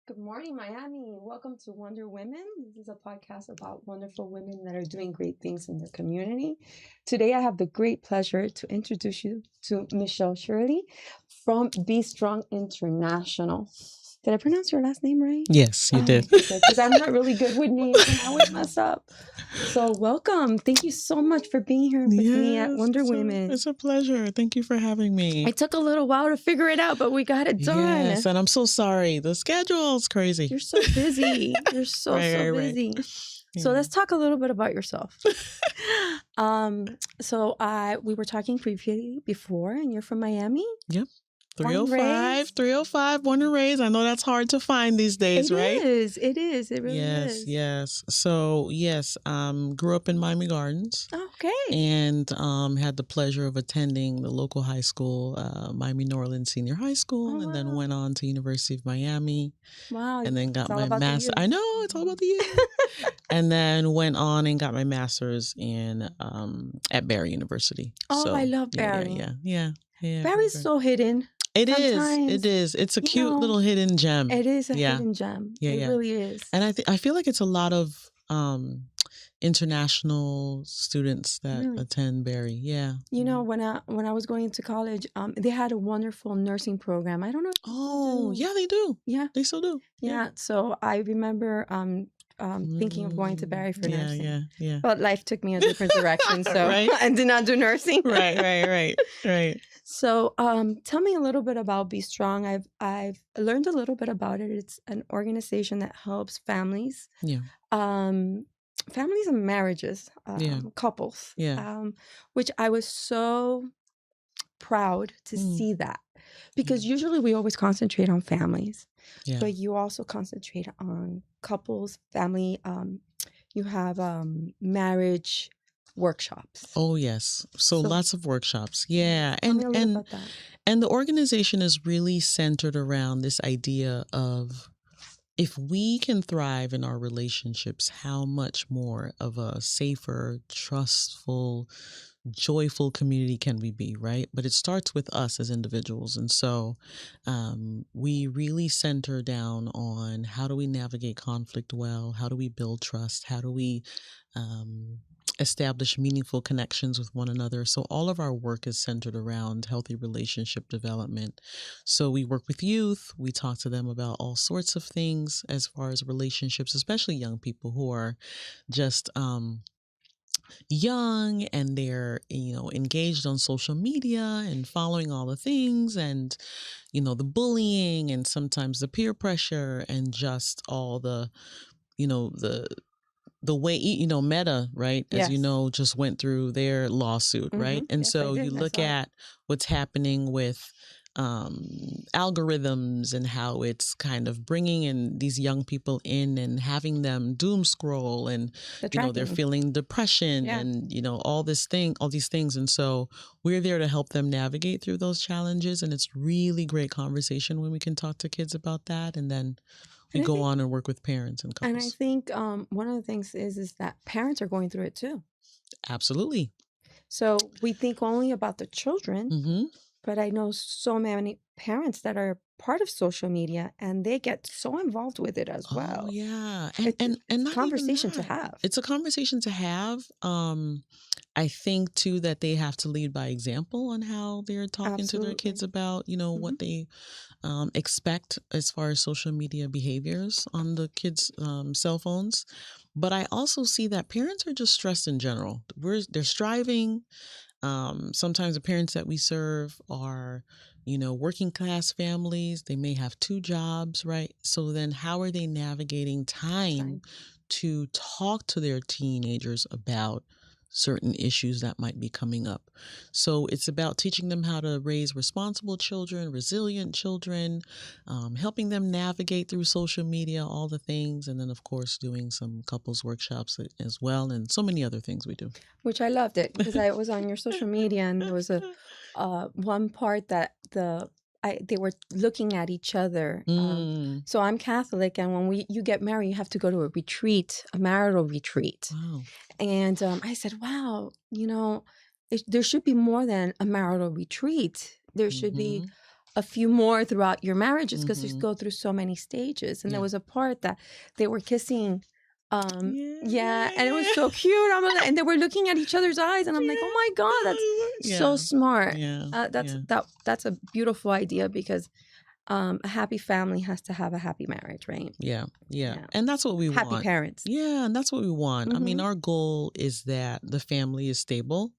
Good morning, Miami. Welcome to Wonder Women. This is a podcast about wonderful women that are doing great things in their community. Today, I have the great pleasure to introduce you to Michelle Shirley from BeStrong International. Did I pronounce your last name right? Yes, you did. Because I'm not really good with names and I always mess up. So welcome. Thank you so much for being here with me at Wonder Women. It's a pleasure. Thank you for having me. It took a little while to figure it out, but we got it done. Yes, and I'm so sorry. The schedule's crazy. You're so busy. You're so busy. Right. So let's talk a little bit about yourself. We were talking previously before, and you're from Miami? Yep. 305, born and raised. I know that's hard to find these days, right? It is. It really is. Yes. So, grew up in Miami Gardens. Okay. And had the pleasure of attending the local high school, Miami Norland Senior High School, and then went on to University of Miami. Wow. And then got my master's. I know, it's all about the youth. And then went on and got my master's at Barry University. Oh, so, I love Barry. Yeah. Barry's so hidden. It is. It's a cute little hidden gem. It is a hidden gem. It really is. And I feel like it's a lot of international students that attend Barry. Yeah. You know, when I was going into college, they had a wonderful nursing program. I don't know. Oh, yeah, they do. Yeah, they still do. Yeah. So I remember thinking of going to Barry for nursing. Yeah. But life took me a different direction, so I did not do nursing. Right. So, tell me a little bit about BeStrong. I've learned a little bit about it. It's an organization that helps families. Yeah. Families and marriages, couples. Yeah. Which I was so proud to see that, because usually we always concentrate on families, but you also concentrate on couples, family. You have marriage workshops. Oh yes, so lots of workshops. Yeah, and the organization is really centered around this idea of, if we can thrive in our relationships, how much more of a safer, trustful, joyful community can we be, right? But it starts with us as individuals. And so we really center down on how do we navigate conflict well? How do we build trust? How do we establish meaningful connections with one another? So all of our work is centered around healthy relationship development. So we work with youth. We talk to them about all sorts of things as far as relationships, especially young people who are just young and they're, engaged on social media and following all the things and, the bullying and sometimes the peer pressure and just all the way, Meta, right? As you know, just went through their lawsuit, right? And so you look at what's happening with algorithms and how it's kind of bringing in these young people in and having them doom scroll and, they're feeling depression and, all these things. And so we're there to help them navigate through those challenges. And it's really great conversation when we can talk to kids about that. And then we go on and work with parents and couples. And I think one of the things is that parents are going through it too. Absolutely. So we think only about the children, but I know so many parents that are part of social media and they get so involved with it as well. Oh, yeah. And it's a conversation to have. It's a conversation to have. I think, too, that they have to lead by example on how they're talking to their kids about, what they expect as far as social media behaviors on the kids' cell phones. But I also see that parents are just stressed in general. They're striving. Sometimes the parents that we serve are, working class families. They may have 2 jobs, right? So then how are they navigating time to talk to their teenagers about certain issues that might be coming up? So it's about teaching them how to raise responsible children, resilient children, helping them navigate through social media, all the things. And then, of course, doing some couples workshops as well, and so many other things we do. Which I loved it, because I was on your social media and there was a one part that they were looking at each other. So I'm Catholic, and when you get married, you have to go to a retreat, a marital retreat. Wow. And I said, wow, there should be more than a marital retreat. There should be a few more throughout your marriages because you go through so many stages. And there was a part that they were kissing. And it was so cute. And they were looking at each other's eyes, and I'm like, oh my God, that's so smart. That's a beautiful idea because a happy family has to have a happy marriage, right? Yeah. And that's what we want. Happy parents. Yeah, and that's what we want. I mean, our goal is that the family is stable.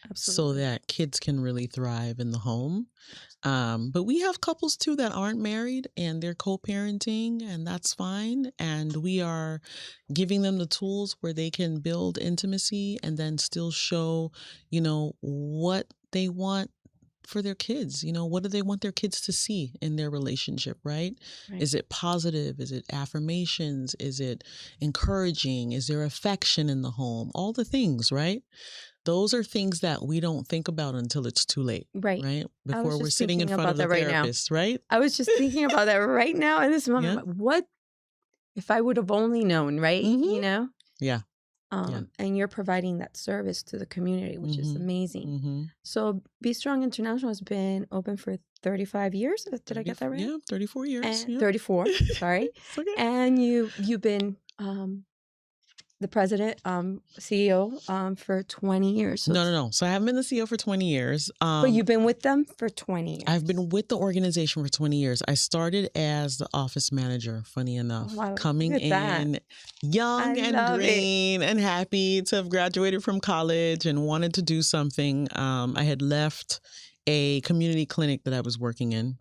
Absolutely. So that kids can really thrive in the home. But we have couples too that aren't married and they're co-parenting, and that's fine. And we are giving them the tools where they can build intimacy and then still show, what they want for their kids. What do they want their kids to see in their relationship, right? Is it positive? Is it affirmations? Is it encouraging? Is there affection in the home? All the things, right? Those are things that we don't think about until it's too late. Right? Before we're sitting in front of the therapist, right? I was just thinking about that right now in this moment. Yeah. What if I would have only known, right? Yeah. And you're providing that service to the community, which is amazing. So BeStrong International has been open for 35 years. Did I get that right? Yeah, 34 years. And 34, sorry. Okay. And you've been the president, CEO, for 20 years. So no. So I haven't been the CEO for 20 years. But you've been with them for 20 years. I've been with the organization for 20 years. I started as the office manager, funny enough, coming in young and green and happy to have graduated from college and wanted to do something. I had left a community clinic that I was working in.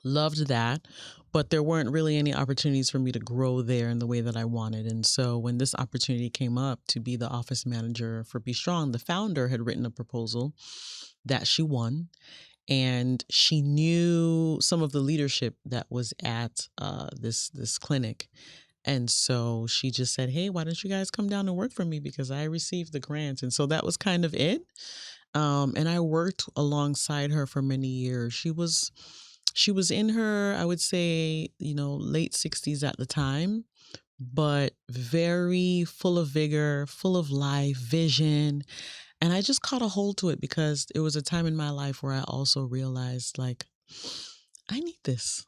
Loved that, but there weren't really any opportunities for me to grow there in the way that I wanted. And so when this opportunity came up to be the office manager for BeStrong, the founder had written a proposal that she won, and she knew some of the leadership that was at this clinic. And so she just said, hey, why don't you guys come down and work for me, because I received the grant. And so that was kind of it. And I worked alongside her for many years. She was in her, I would say, late 60s at the time, but very full of vigor, full of life, vision. And I just caught a hold to it because it was a time in my life where I also realized, like, I need this,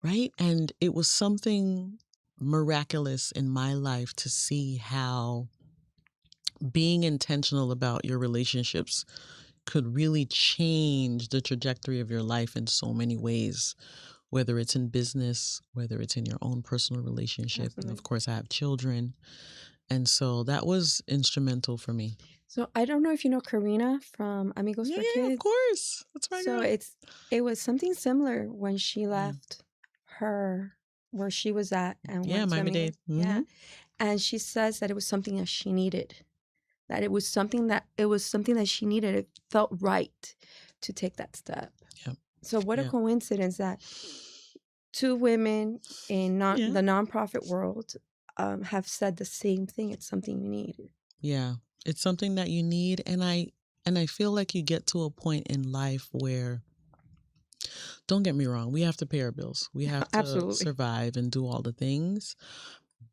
right? And it was something miraculous in my life to see how being intentional about your relationships could really change the trajectory of your life in so many ways, whether it's in business, whether it's in your own personal relationship. Absolutely. And of course, I have children. And so that was instrumental for me. So I don't know if you know Karina from Amigos for Kids. Yeah, of course. That's my girl. So it was something similar when she left where she was at and went to Miami-Dade. Yeah. And she says that it was something that she needed. That it was something that she needed. It felt right to take that step. Yep. So what a coincidence that two women in the nonprofit world have said the same thing. It's something you need. Yeah, it's something that you need, and I feel like you get to a point in life where, don't get me wrong, we have to pay our bills. We have to survive and do all the things.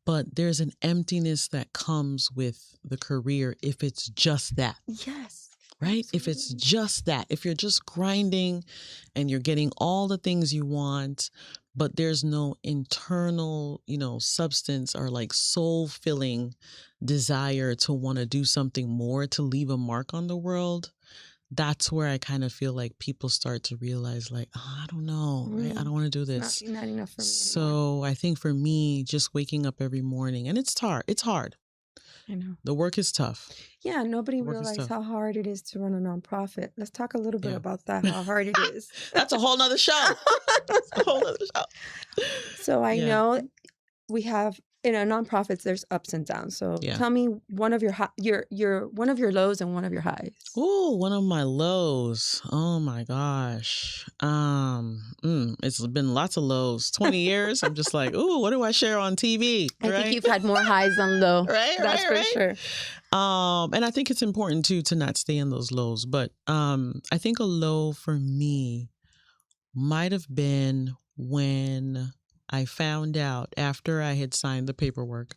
But there's an emptiness that comes with the career if it's just that. Yes. Right? Absolutely. If it's just that, if you're just grinding and you're getting all the things you want, but there's no internal, substance or like soul-filling desire to want to do something more, to leave a mark on the world, that's where I kind of feel like people start to realize, like, oh, I don't know, right? I don't want to do this. Not enough for me So anymore. I think for me, just waking up every morning, and it's hard. It's hard. I know. The work is tough. Yeah, nobody realizes how hard it is to run a nonprofit. Let's talk a little bit about that, how hard it is. That's a whole nother show. That's a whole other show. So I know we have, in nonprofits, there's ups and downs. So tell me one of your one of your lows and one of your highs. Oh, one of my lows. Oh my gosh. It's been lots of lows. 20 years. I'm just like, ooh, what do I share on TV? I think you've had more highs than lows. Right. That's for sure. And I think it's important too to not stay in those lows. But I think a low for me might have been when I found out, after I had signed the paperwork,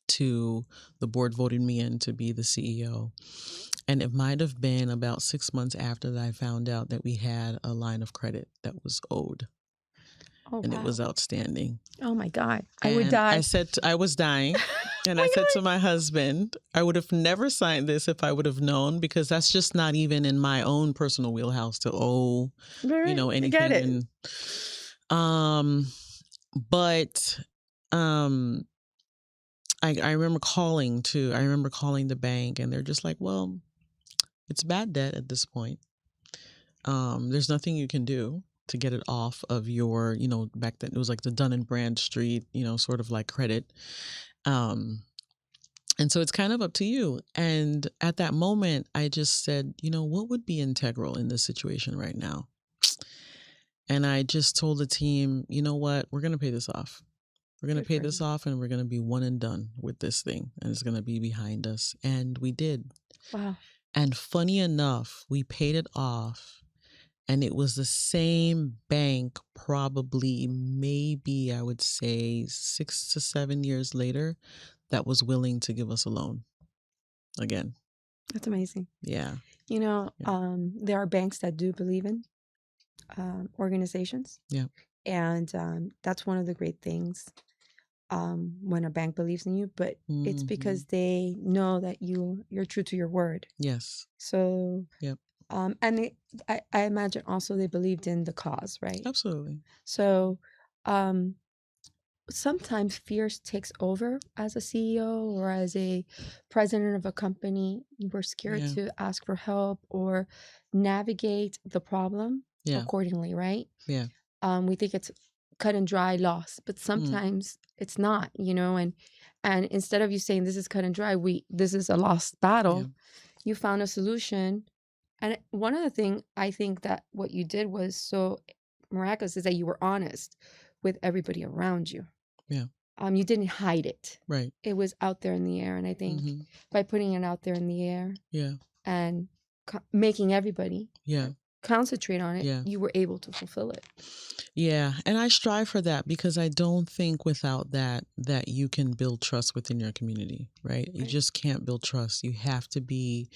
to the board voted me in to be the CEO. And it might have been about 6 months after that I found out that we had a line of credit that was owed. Oh, and wow. It was outstanding. Oh my God. I and would die. I said, I was dying. And I said to my husband, I would have never signed this if I would have known, because that's just not even in my own personal wheelhouse to owe, anything. I get it. But I remember calling the bank, and they're just like, well, it's bad debt at this point. There's nothing you can do to get it off of your, back then it was like the Dun and Bradstreet, sort of like credit. And so it's kind of up to you. And at that moment, I just said, what would be integral in this situation right now? And I just told the team, you know what, we're going to pay this off. We're going to pay this off, and we're going to be one and done with this thing. And it's going to be behind us. And we did. Wow. And funny enough, we paid it off. And it was the same bank, probably maybe I would say 6 to 7 years later, that was willing to give us a loan again. That's amazing. Yeah. There are banks that do believe in organizations. Yeah. And that's one of the great things when a bank believes in you, but it's because they know that you're true to your word. Yes. So, yep. And I imagine also they believed in the cause, right? Absolutely. So, sometimes fear takes over as a CEO or as a president of a company. You were scared to ask for help or navigate the problem accordingly, right? Yeah. We think it's cut and dry loss, but sometimes it's not, and instead of you saying this is cut and dry, this is a lost battle, you found a solution. And one of the things I think that what you did was so miraculous is that you were honest with everybody around you. Yeah. You didn't hide it. Right. It was out there in the air. And I think by putting it out there in the air and making everybody concentrate on it, you were able to fulfill it. Yeah. And I strive for that, because I don't think without that you can build trust within your community, right? You just can't build trust. You have to be.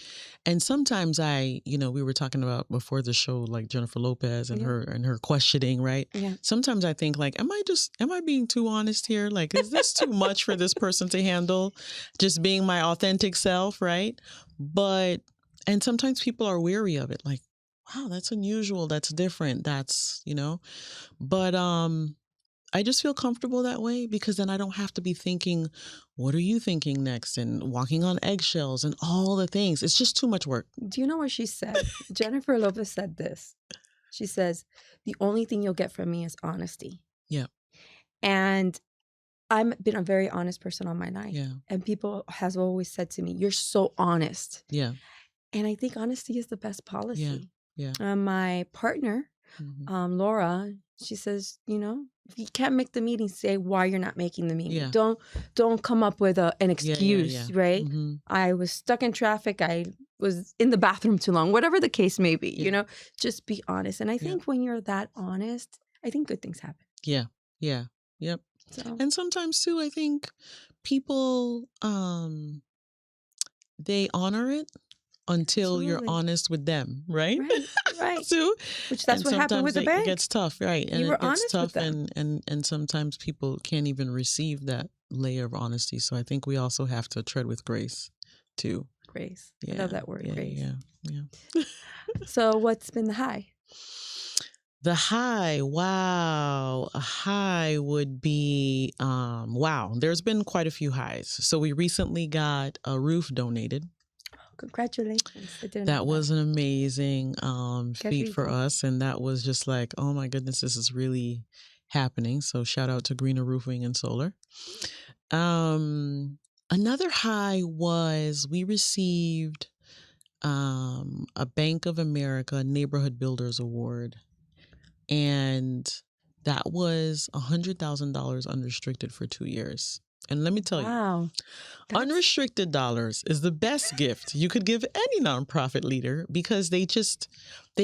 And sometimes we were talking about before the show, like Jennifer Lopez and her questioning, right? Yeah. Sometimes I think like, am I being too honest here? Like, is this too much for this person to handle? Just being my authentic self, right? And sometimes people are weary of it. Like, wow, that's unusual. That's different. That's, but I just feel comfortable that way, because then I don't have to be thinking, what are you thinking next? And walking on eggshells and all the things. It's just too much work. Do you know what she said? Jennifer Lopez said this. She says, the only thing you'll get from me is honesty. Yeah. And I've been a very honest person all my life. Yeah. And people has always said to me, you're so honest. Yeah. And I think honesty is the best policy. Yeah. My partner, Laura, she says, if you can't make the meeting, say why you're not making the meeting. Yeah. Don't come up with an excuse, right? I was stuck in traffic. I was in the bathroom too long, whatever the case may be, just be honest. And I think when you're that honest, I think good things happen. Yeah. Yeah. Yep. So. And sometimes too, I think people, they honor it until you're honest with them, right? Right. So, which that's what happened with the bank. It gets tough, right? And you were it gets honest tough, with them. And sometimes people can't even receive that layer of honesty. So I think we also have to tread with grace, too. Grace. I love that word, grace. Yeah. So what's been the high? The high, wow. A high would be, wow. There's been quite a few highs. So we recently got a roof donated. Congratulations. That was an amazing feat for us. And that was just like, oh my goodness, this is really happening. So shout out to Greener Roofing and Solar. Another high was we received a Bank of America Neighborhood Builders Award. And that was $100,000 unrestricted for 2 years. And let me tell you, unrestricted dollars is the best gift you could give any nonprofit leader, because they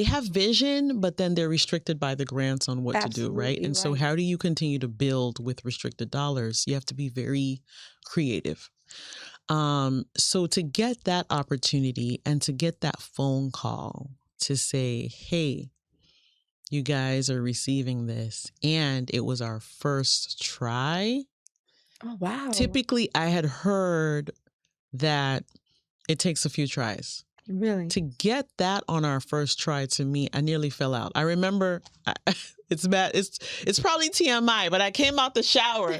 have vision, but then they're restricted by the grants on what to do, right? And so how do you continue to build with restricted dollars? You have to be very creative. So to get that opportunity and to get that phone call to say, hey, you guys are receiving this, and it was our first try. Oh, wow. Typically, I had heard that it takes a few tries. Really? To get that on our first try, to me, I nearly fell out. I remember, it's bad. It's probably TMI, but I came out the shower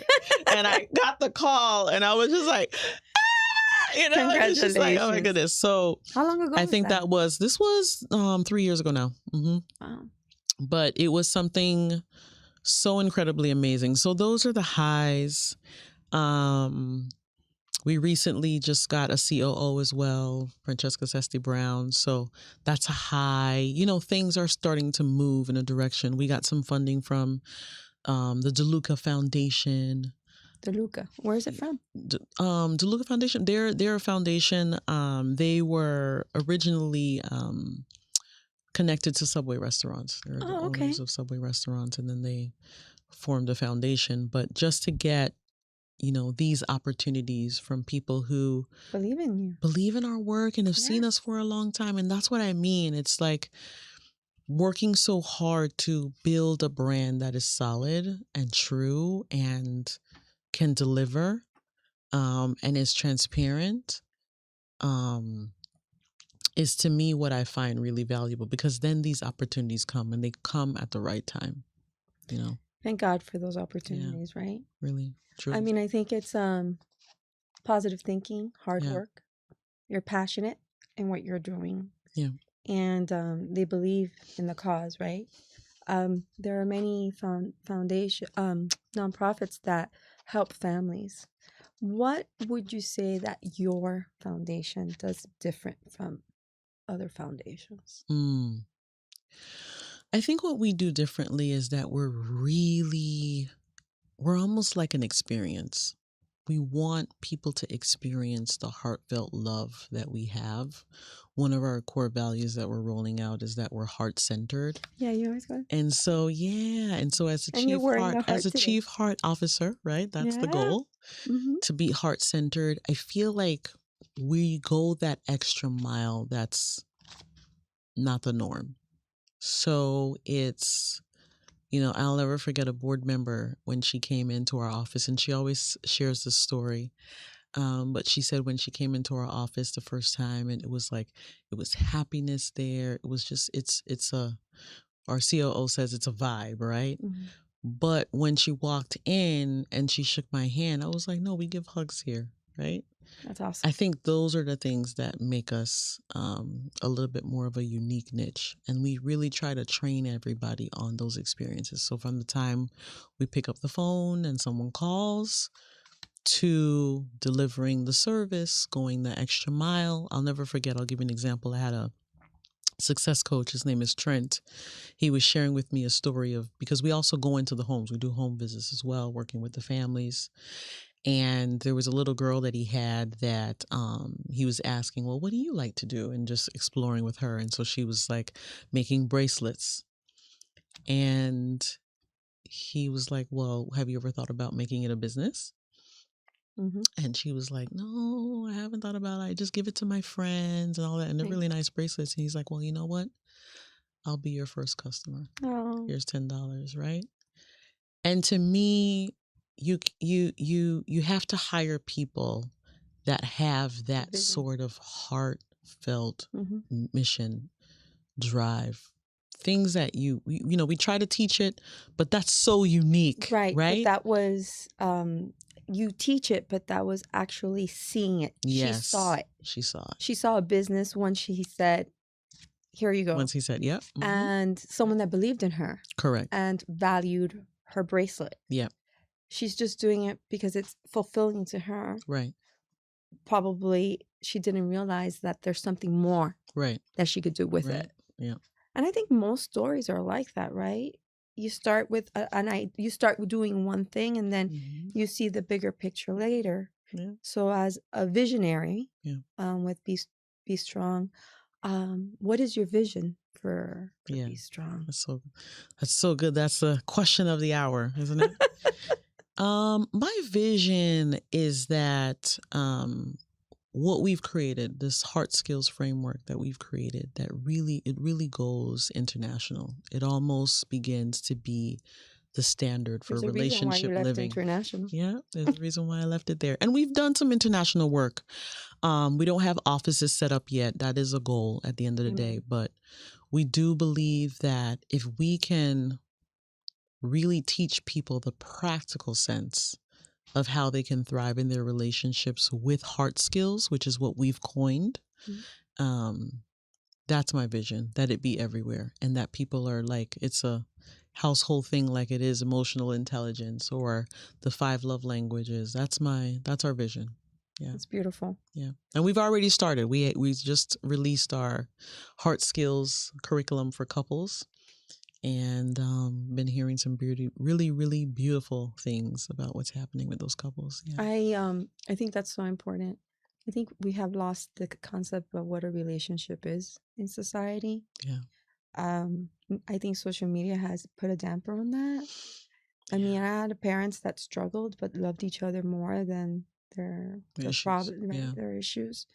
and I got the call, and I was just like, it's just like, oh my goodness. So how long ago? I think this was 3 years ago now. Mm-hmm. Wow. But it was something so incredibly amazing. So those are the highs. We recently just got a COO as well, Francesca Sesti Brown. So that's a high. Things are starting to move in a direction. We got some funding from the DeLuca Foundation. DeLuca, where is it from? DeLuca Foundation. They're a foundation. They were originally connected to Subway restaurants. They're the owners of Subway restaurants, and then they formed a foundation. But just to get these opportunities from people who believe in you, believe in our work, and have seen us for a long time. And that's what I mean. It's like working so hard to build a brand that is solid and true and can deliver, and is transparent, is to me what I find really valuable, because then these opportunities come, and they come at the right time. Thank God for those opportunities, right? Really. True. I mean, I think it's positive thinking, hard work. You're passionate in what you're doing. Yeah. And they believe in the cause, right? There are many nonprofits that help families. What would you say that your foundation does different from other foundations? I think what we do differently is that we're almost like an experience. We want people to experience the heartfelt love that we have. One of our core values that we're rolling out is that we're heart-centered. Yeah, you always go. And so, as a chief heart officer, right? That's the goal. Mm-hmm. To be heart-centered. I feel like we go that extra mile that's not the norm. So it's, I'll never forget a board member when she came into our office, and she always shares this story. But she said when she came into our office the first time, and it was happiness there. It was just, our COO says it's a vibe, right? Mm-hmm. But when she walked in and she shook my hand, I was like, no, we give hugs here, right? That's awesome. I think those are the things that make us a little bit more of a unique niche. And we really try to train everybody on those experiences. So from the time we pick up the phone and someone calls, to delivering the service, going the extra mile. I'll never forget. I'll give you an example. I had a success coach. His name is Trent. He was sharing with me a story of, because we also go into the homes. We do home visits as well, working with the families. And there was a little girl that he had that he was asking, well, what do you like to do? And just exploring with her. And so she was like making bracelets. And he was like, well, have you ever thought about making it a business? Mm-hmm. And she was like, no, I haven't thought about it. I just give it to my friends and all that. And they're really nice bracelets. And he's like, well, you know what? I'll be your first customer. Oh. Here's $10, right? And to me, you have to hire people that have that sort of heartfelt mission, drive. Things that we try to teach it, but that's so unique, right? But that was you teach it, but that was actually seeing it. Yes, she saw it. She saw a business once she said, here you go. Once he said, yep. Mm-hmm. And someone that believed in her. Correct. And valued her bracelet. Yep. She's just doing it because it's fulfilling to her. Right. Probably she didn't realize that there's something more that she could do with it. Yeah. And I think most stories are like that, right? You start with you start doing one thing, and then you see the bigger picture later. Yeah. So as a visionary, with BeStrong, what is your vision for BeStrong? That's so good. That's the question of the hour, isn't it? My vision is that what we've created, this heart skills framework that we've created, that it really goes international. It almost begins to be the standard for There's a reason why you relationship left living. international. Yeah, there's a reason why I left it there. And we've done some international work. We don't have offices set up yet. That is a goal at the end of the day. But we do believe that if we can really teach people the practical sense of how they can thrive in their relationships with heart skills, which is what we've coined, that's my vision, that it be everywhere and that people are like, it's a household thing like it is emotional intelligence or the 5 love languages. That's our vision. Yeah. It's beautiful. Yeah. And we've already started. We just released our heart skills curriculum for couples and been hearing some really, really beautiful things about what's happening with those couples. Yeah. I think that's so important. I think we have lost the concept of what a relationship is in society. Yeah. I think social media has put a damper on that. I mean, I had parents that struggled but loved each other more than their problems, their issues,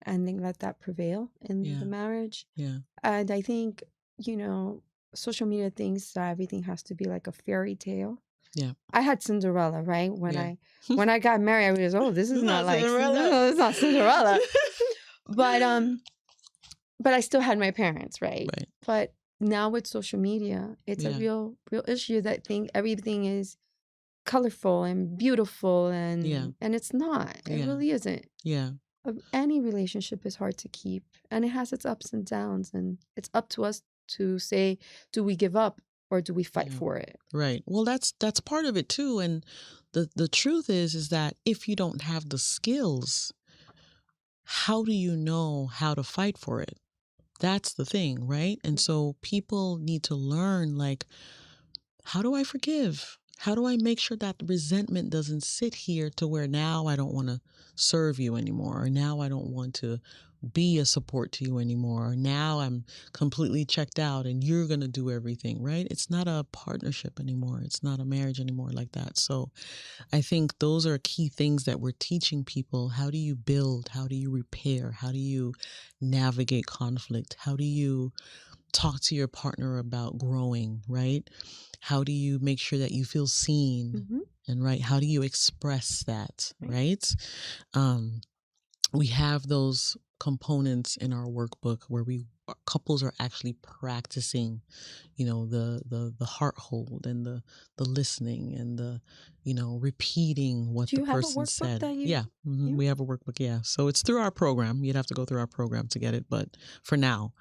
and they let that prevail in the marriage. Yeah. And I think, social media thinks that everything has to be like a fairy tale. Yeah. I had Cinderella, right? When I got married, I was, this is not like Cinderella. It's not Cinderella. But I still had my parents, right? Right. But now with social media, it's a real issue that everything is colorful and beautiful and it's not. It really isn't. Yeah. Any relationship is hard to keep and it has its ups and downs, and it's up to us to say, do we give up or do we fight for it? Right. Well, that's part of it too. And the truth is that if you don't have the skills, how do you know how to fight for it? That's the thing, right? And so people need to learn, like, how do I forgive? How do I make sure that the resentment doesn't sit here to where now I don't want to serve you anymore, or now I don't want to be a support to you anymore, or now I'm completely checked out and you're going to do everything, right? It's not a partnership anymore. It's not a marriage anymore like that. So I think those are key things that we're teaching people. How do you build? How do you repair? How do you navigate conflict? How do you talk to your partner about growing, right? How do you make sure that you feel seen? And right, how do you express that, right? We have those components in our workbook where couples are actually practicing, the heart hold and the listening and the, repeating what the person said. We have a workbook. Yeah. So it's through our program. You'd have to go through our program to get it. But for now,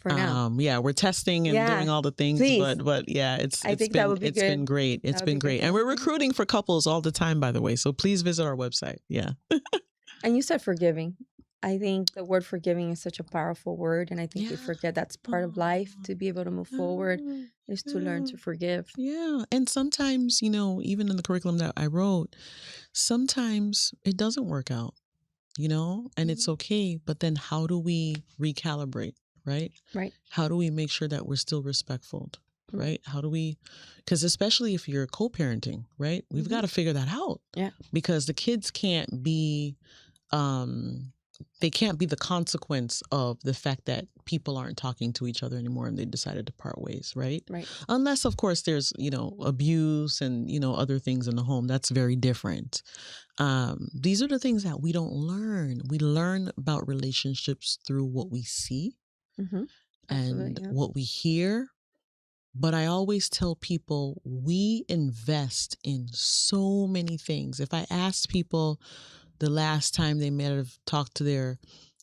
we're testing and doing all the things, but yeah, it's been great. It's been great. And we're recruiting for couples all the time, by the way. So please visit our website. Yeah. And you said forgiving. I think the word forgiving is such a powerful word. And I think we forget that's part of life. To be able to move forward is to learn to forgive. Yeah. And sometimes, even in the curriculum that I wrote, sometimes it doesn't work out, and it's okay. But then how do we recalibrate, right? Right. How do we make sure that we're still respectful? Right? How do we, because especially if you're co-parenting, right? We've got to figure that out. Yeah. Because the kids can't be, they can't be the consequence of the fact that people aren't talking to each other anymore and they decided to part ways, right? Right. Unless, of course, there's, abuse and, other things in the home. That's very different. These are the things that we don't learn. We learn about relationships through what we see and what we hear. But I always tell people we invest in so many things. If I ask people the last time they may have talked to their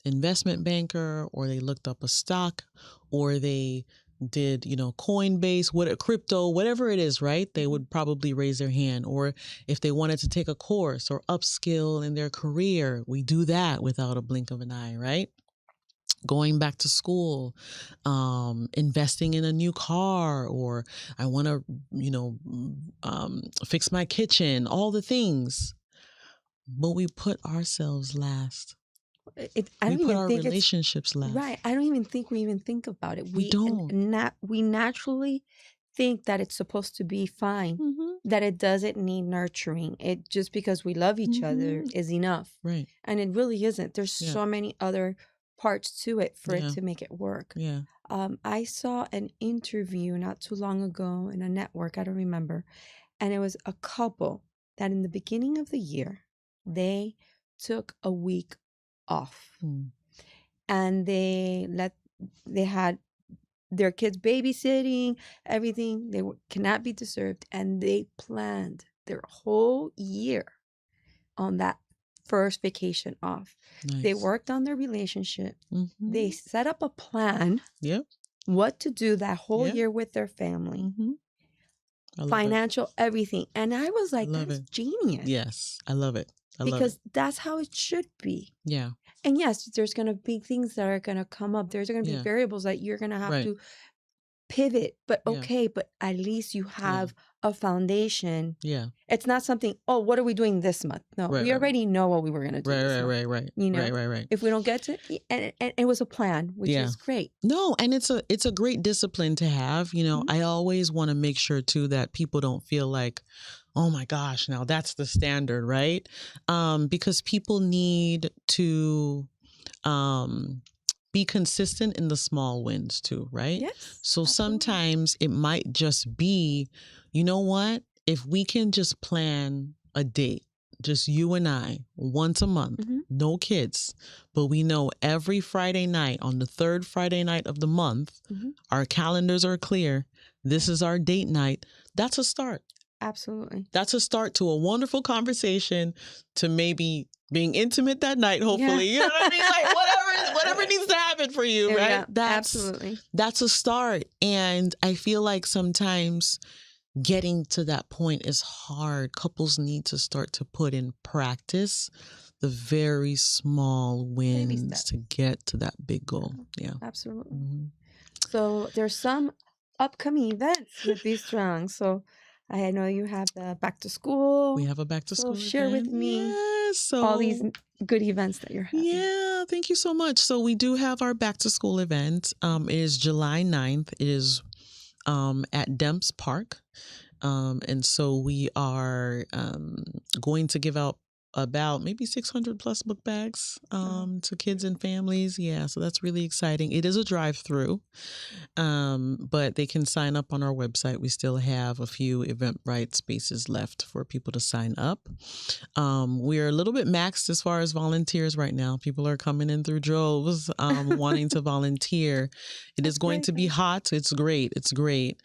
investment banker, or they looked up a stock, or they did, Coinbase, crypto, whatever it is, right? They would probably raise their hand. Or if they wanted to take a course or upskill in their career, we do that without a blink of an eye, right? Going back to school, investing in a new car, or I want to, fix my kitchen, all the things. But we put ourselves last. We put our relationships last. Right. I don't even think we even think about it. We don't. We naturally think that it's supposed to be fine, that it doesn't need nurturing. It just because we love each other is enough. Right. And it really isn't. There's so many other parts to it for it to make it work. Yeah. I saw an interview not too long ago in a network, I don't remember, and it was a couple that in the beginning of the year, they took a week off. And they had their kids babysitting, everything. They cannot be disturbed. And they planned their whole year on that first vacation off. Nice. They worked on their relationship. They set up a plan. What to do that whole year with their family. Financial, everything. And I was like, that's genius. Yes, I love it. Because that's how it should be. Yeah. And yes, there's going to be things that are going to come up. There's going to be variables that you're going to have to pivot. But okay, but at least you have a foundation. Yeah. It's not something, oh, what are we doing this month? No, we already know what we were going to do this month. Right. You know, Right. If we don't get to it, and it was a plan, which is great. No, and it's a great discipline to have. You know, I always want to make sure too that people don't feel like, oh my gosh, now that's the standard, right? Because people need to be consistent in the small wins too, right? Yes. So absolutely. Sometimes it might just be, you know what? If we can just plan a date, just you and I, once a month, no kids, but we know every Friday night, on the third Friday night of the month, our calendars are clear. This is our date night. That's a start. Absolutely. That's a start to a wonderful conversation, to maybe being intimate that night, hopefully. You know what I mean? Like whatever needs to happen for you, right? Yeah, absolutely. That's a start. And I feel like sometimes getting to that point is hard. Couples need to start to put in practice the very small wins to get to that big goal. Yeah. Absolutely. So there's some upcoming events with BeStrong. So I know you have the back to school. We have a back to school share event. with me so all these good events that you're having. Yeah, thank you so much. So we do have our back to school event. It is July 9th. It is at Demps Park. And so we are going to give out about maybe 600 plus book bags to kids and families. Yeah, so that's really exciting. It is a drive-through, but they can sign up on our website. We still have a few Eventbrite spaces left for people to sign up. We're a little bit maxed as far as volunteers right now. People are coming in through droves wanting to volunteer. It is going to be hot. It's great. It's great.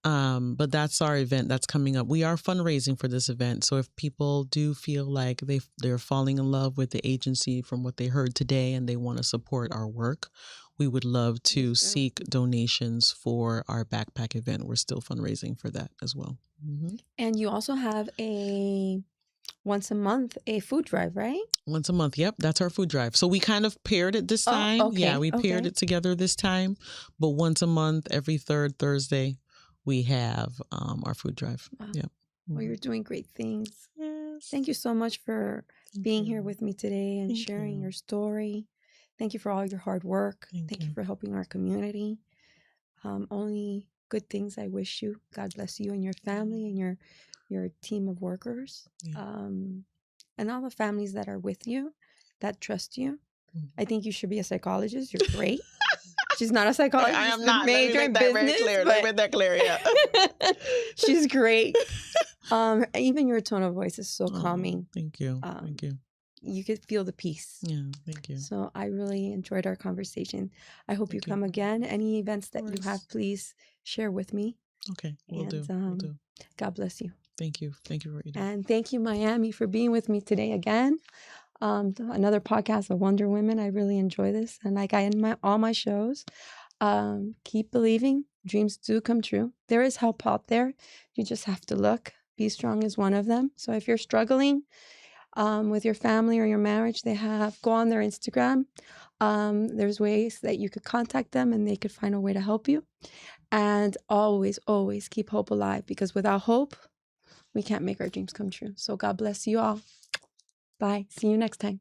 But that's our event that's coming up. We are fundraising for this event. So if people do feel like they're falling in love with the agency from what they heard today and they want to support our work, we would love to seek donations for our backpack event. We're still fundraising for that as well. And you also have once a month, a food drive, right? Once a month. Yep. That's our food drive. So we kind of paired it this time. Okay. Yeah, we paired it together this time. But once a month, every third Thursday, we have our food drive. Wow. Yep. Well, you're doing great things. Yes. Thank you so much for being here with me today and sharing your story. Thank you for all your hard work. Thank you for helping our community. Only good things I wish you. God bless you and your family and your team of workers. And all the families that are with you, that trust you. I think you should be a psychologist. You're great. She's not a psychologist. I am not. Major in business. Let me make that clear. Yeah. She's great. Even your tone of voice is so calming. Thank you. Thank you. You could feel the peace. Yeah, thank you. So I really enjoyed our conversation. I hope you come again. Any events that you have, please share with me. Okay, we'll do. God bless you. Thank you. Thank you for what you do. And thank you, Miami, for being with me today again. Another podcast of Wonder Women. I really enjoy this. And like I end all my shows, keep believing. Dreams do come true. There is help out there. You just have to look. BeStrong is one of them. So if you're struggling with your family or your marriage, go on their Instagram. There's ways that you could contact them and they could find a way to help you. And always, always keep hope alive, because without hope, we can't make our dreams come true. So God bless you all. Bye. See you next time.